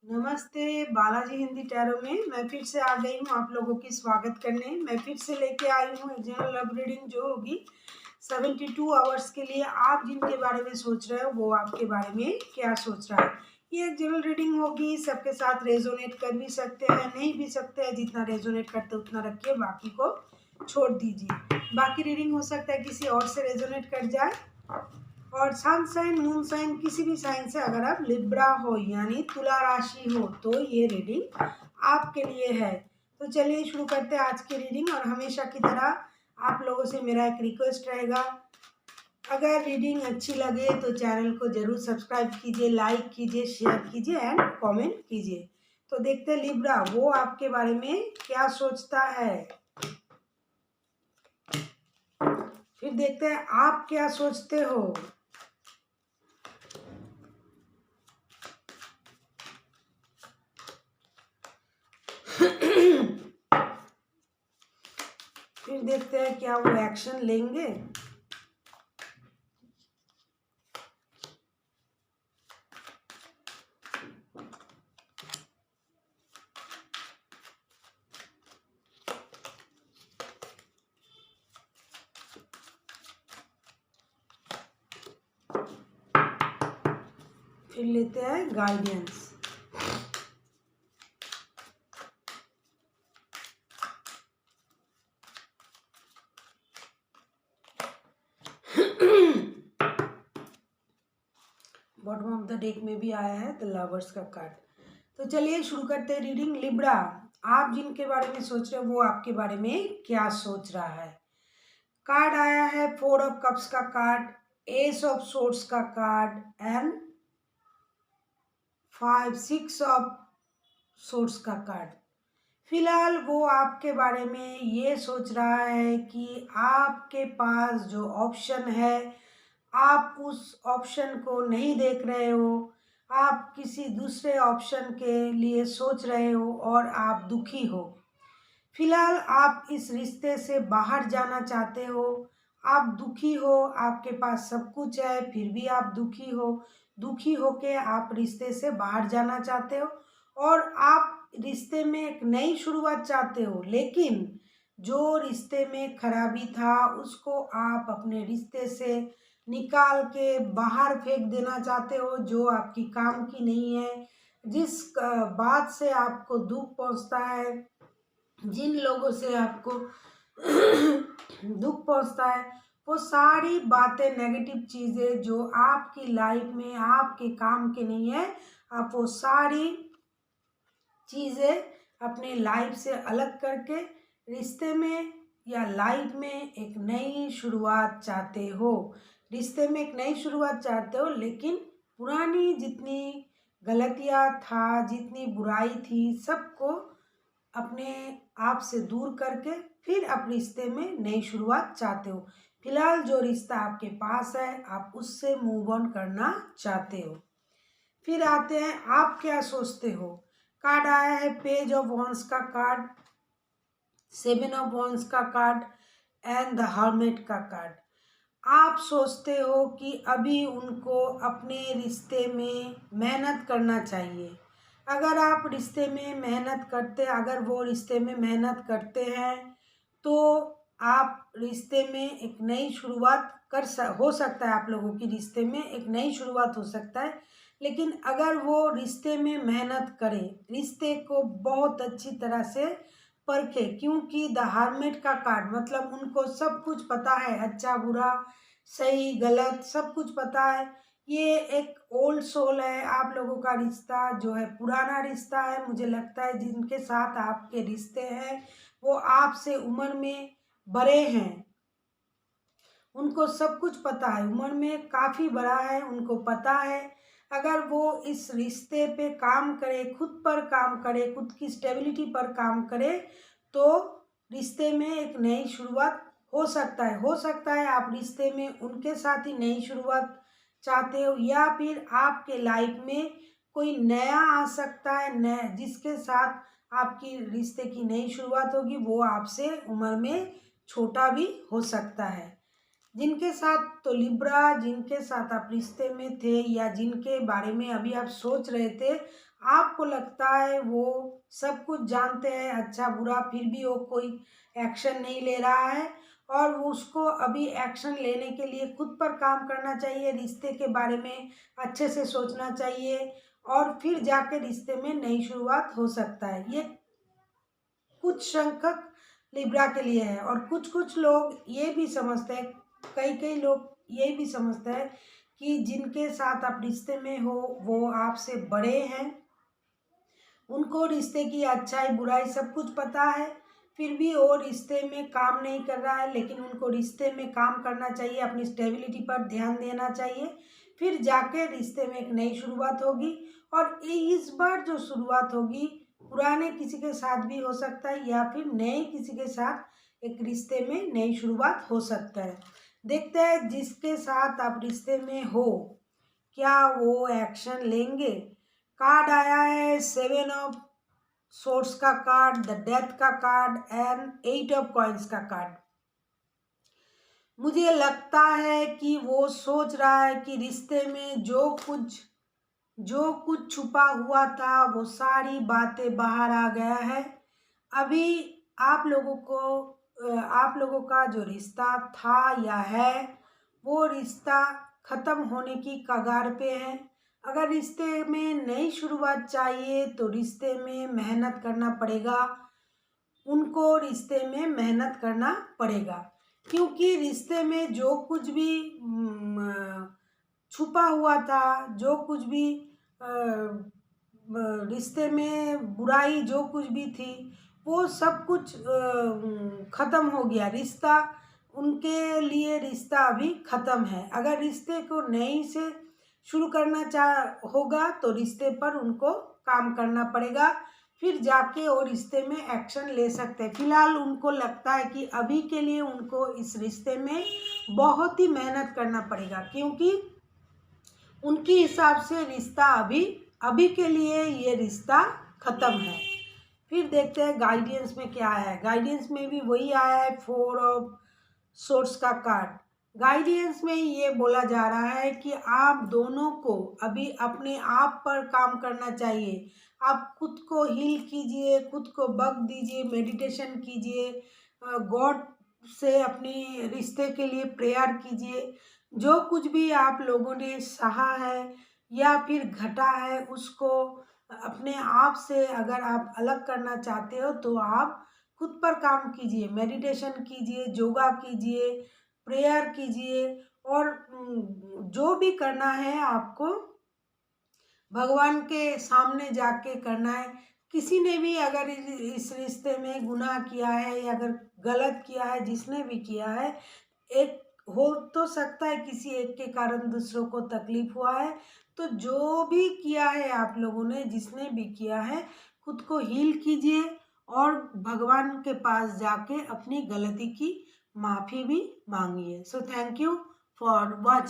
नमस्ते। बालाजी हिंदी टैरो में मैं फिर से आ गई हूँ आप लोगों की स्वागत करने। मैं फिर से लेके आई हूँ एक जनरल लव रीडिंग जो होगी 72 आवर्स के लिए। आप जिनके बारे में सोच रहे हो वो आपके बारे में क्या सोच रहा है। ये एक जनरल रीडिंग होगी, सबके साथ रेजोनेट कर भी सकते हैं, नहीं भी सकते हैं। जितना रेजोनेट करते उतना रखिए, बाकी को छोड़ दीजिए। बाकी रीडिंग हो सकता है किसी और से रेजोनेट कर जाए। और सन साइन मून साइन किसी भी साइन से अगर आप लिब्रा हो यानी तुला राशि हो तो ये रीडिंग आपके लिए है। तो चलिए शुरू करते हैं आज की रीडिंग। और हमेशा की तरह आप लोगों से मेरा एक रिक्वेस्ट रहेगा, अगर रीडिंग अच्छी लगे तो चैनल को जरूर सब्सक्राइब कीजिए, लाइक कीजिए, शेयर कीजिए एंड कमेंट कीजिए। तो देखते हैं लिब्रा वो आपके बारे में क्या सोचता है। फिर देखते हैं आप क्या सोचते हो। फिर देखते हैं क्या वो एक्शन लेंगे। फिर लेते हैं guidance. Bottom of the deck में भी आया है द लवर्स का कार्ड। तो चलिए शुरू करते हैं रीडिंग। लिब्रा आप जिनके बारे में सोच रहे हो वो आपके बारे में क्या सोच रहा है। कार्ड आया है 4 ऑफ कप्स का कार्ड, एस ऑफ सोर्ड्स का कार्ड एंड 6 ऑफ सोर्ड्स का कार्ड। फिलहाल वो आपके बारे में ये सोच रहा है कि आपके पास जो ऑप्शन है आप उस ऑप्शन को नहीं देख रहे हो, आप किसी दूसरे ऑप्शन के लिए सोच रहे हो और आप दुखी हो। फिलहाल आप इस रिश्ते से बाहर जाना चाहते हो, आप दुखी हो, आपके पास सब कुछ है फिर भी आप दुखी हो। दुखी होके आप रिश्ते से बाहर जाना चाहते हो और आप रिश्ते में एक नई शुरुआत चाहते हो। लेकिन जो रिश्ते में खराबी था उसको आप अपने रिश्ते से निकाल के बाहर फेंक देना चाहते हो, जो आपकी काम की नहीं है, जिस बात से आपको दुख पहुंचता है, जिन लोगों से आपको दुख पहुंचता है, वो सारी बातें, नेगेटिव चीज़ें जो आपकी लाइफ में आपके काम के नहीं है, आप वो सारी चीज़ें अपने लाइफ से अलग करके रिश्ते में या लाइफ में एक नई शुरुआत चाहते हो। रिश्ते में एक नई शुरुआत चाहते हो, लेकिन पुरानी जितनी गलतियाँ था, जितनी बुराई थी, सबको अपने आप से दूर करके फिर आप रिश्ते में नई शुरुआत चाहते हो। फिलहाल जो रिश्ता आपके पास है आप उससे मूव ऑन करना चाहते हो। फिर आते हैं आप क्या सोचते हो। कार्ड आया है पेज ऑफ वॉन्स का कार्ड, 7 ऑफ वॉन्स का कार्ड एंड द हर्मिट का कार्ड। आप सोचते हो कि अभी उनको अपने रिश्ते में मेहनत करना चाहिए। अगर आप रिश्ते में मेहनत करते, अगर वो रिश्ते में मेहनत करते हैं तो आप रिश्ते में एक नई शुरुआत हो सकता है, आप लोगों की रिश्ते में एक नई शुरुआत हो सकता है। लेकिन अगर वो रिश्ते में मेहनत करें, रिश्ते को बहुत अच्छी तरह से परखे, क्योंकि द हर्मिट का कार्ड मतलब उनको सब कुछ पता है, अच्छा बुरा सही गलत सब कुछ पता है। ये एक ओल्ड सोल है, आप लोगों का रिश्ता जो है पुराना रिश्ता है। मुझे लगता है जिनके साथ आपके रिश्ते हैं वो आपसे उम्र में बड़े हैं, उनको सब कुछ पता है, उम्र में काफ़ी बड़ा है, उनको पता है। अगर वो इस रिश्ते पे काम करे, खुद पर काम करे, खुद की स्टेबिलिटी पर काम करे तो रिश्ते में एक नई शुरुआत हो सकता है। हो सकता है आप रिश्ते में उनके साथ ही नई शुरुआत चाहते हो, या फिर आपके लाइफ में कोई नया आ सकता है, नया जिसके साथ आपकी रिश्ते की नई शुरुआत होगी। वो आपसे उम्र में छोटा भी हो सकता है। जिनके साथ तो लिब्रा, जिनके साथ आप रिश्ते में थे या जिनके बारे में अभी आप सोच रहे थे, आपको लगता है वो सब कुछ जानते हैं अच्छा बुरा, फिर भी वो कोई एक्शन नहीं ले रहा है, और उसको अभी एक्शन लेने के लिए खुद पर काम करना चाहिए, रिश्ते के बारे में अच्छे से सोचना चाहिए, और फिर जाके रिश्ते में नई शुरुआत हो सकता है। ये कुछ संख्यक लिब्रा के लिए है। और कुछ कुछ लोग ये भी समझते हैं, कई कई लोग ये भी समझते हैं कि जिनके साथ आप रिश्ते में हो वो आपसे बड़े हैं, उनको रिश्ते की अच्छाई बुराई सब कुछ पता है, फिर भी वो रिश्ते में काम नहीं कर रहा है। लेकिन उनको रिश्ते में काम करना चाहिए, अपनी स्टेबिलिटी पर ध्यान देना चाहिए, फिर जाके रिश्ते में एक नई शुरुआत होगी। और इस बार जो शुरुआत होगी पुराने किसी के साथ भी हो सकता है, या फिर नए किसी के साथ एक रिश्ते में नई शुरुआत हो सकता है। देखते हैं जिसके साथ आप रिश्ते में हो क्या वो एक्शन लेंगे। कार्ड आया है 7 ऑफ सोर्स का कार्ड, द डेथ का कार्ड एंड 8 ऑफ कॉइन्स का कार्ड। मुझे लगता है कि वो सोच रहा है कि रिश्ते में जो कुछ छुपा हुआ था वो सारी बातें बाहर आ गया है। अभी आप लोगों को आप लोगों का जो रिश्ता था या है वो रिश्ता ख़त्म होने की कगार पे है। अगर रिश्ते में नई शुरुआत चाहिए तो रिश्ते में मेहनत करना पड़ेगा, उनको रिश्ते में मेहनत करना पड़ेगा, क्योंकि रिश्ते में जो कुछ भी छुपा हुआ था, जो कुछ भी रिश्ते में बुराई जो कुछ भी थी वो सब कुछ ख़त्म हो गया। रिश्ता उनके लिए रिश्ता अभी ख़त्म है। अगर रिश्ते को नई से शुरू करना होगा तो रिश्ते पर उनको काम करना पड़ेगा, फिर जाके वो रिश्ते में एक्शन ले सकते हैं। फिलहाल उनको लगता है कि अभी के लिए उनको इस रिश्ते में बहुत ही मेहनत करना पड़ेगा, क्योंकि उनके हिसाब से रिश्ता अभी के लिए ये रिश्ता ख़त्म है। फिर देखते हैं गाइडेंस में क्या है। गाइडेंस में भी वही आया है 4 ऑफ सोर्स का कार्ड। गाइडेंस में ये बोला जा रहा है कि आप दोनों को अभी अपने आप पर काम करना चाहिए। आप खुद को हील कीजिए, खुद को वक्त दीजिए, मेडिटेशन कीजिए, गॉड से अपनी रिश्ते के लिए प्रेयर कीजिए। जो कुछ भी आप लोगों ने सहा है या फिर घटा है उसको अपने आप से अगर आप अलग करना चाहते हो तो आप खुद पर काम कीजिए, मेडिटेशन कीजिए, योगा कीजिए, प्रेयर कीजिए, और जो भी करना है आपको भगवान के सामने जाके करना है। किसी ने भी अगर इस रिश्ते में गुनाह किया है या अगर गलत किया है, जिसने भी किया है, एक हो तो सकता है किसी एक के कारण दूसरों को तकलीफ हुआ है। तो जो भी किया है आप लोगों ने, जिसने भी किया है, खुद को हील कीजिए और भगवान के पास जाके अपनी गलती की माफ़ी भी मांगिए। So thank you for watching.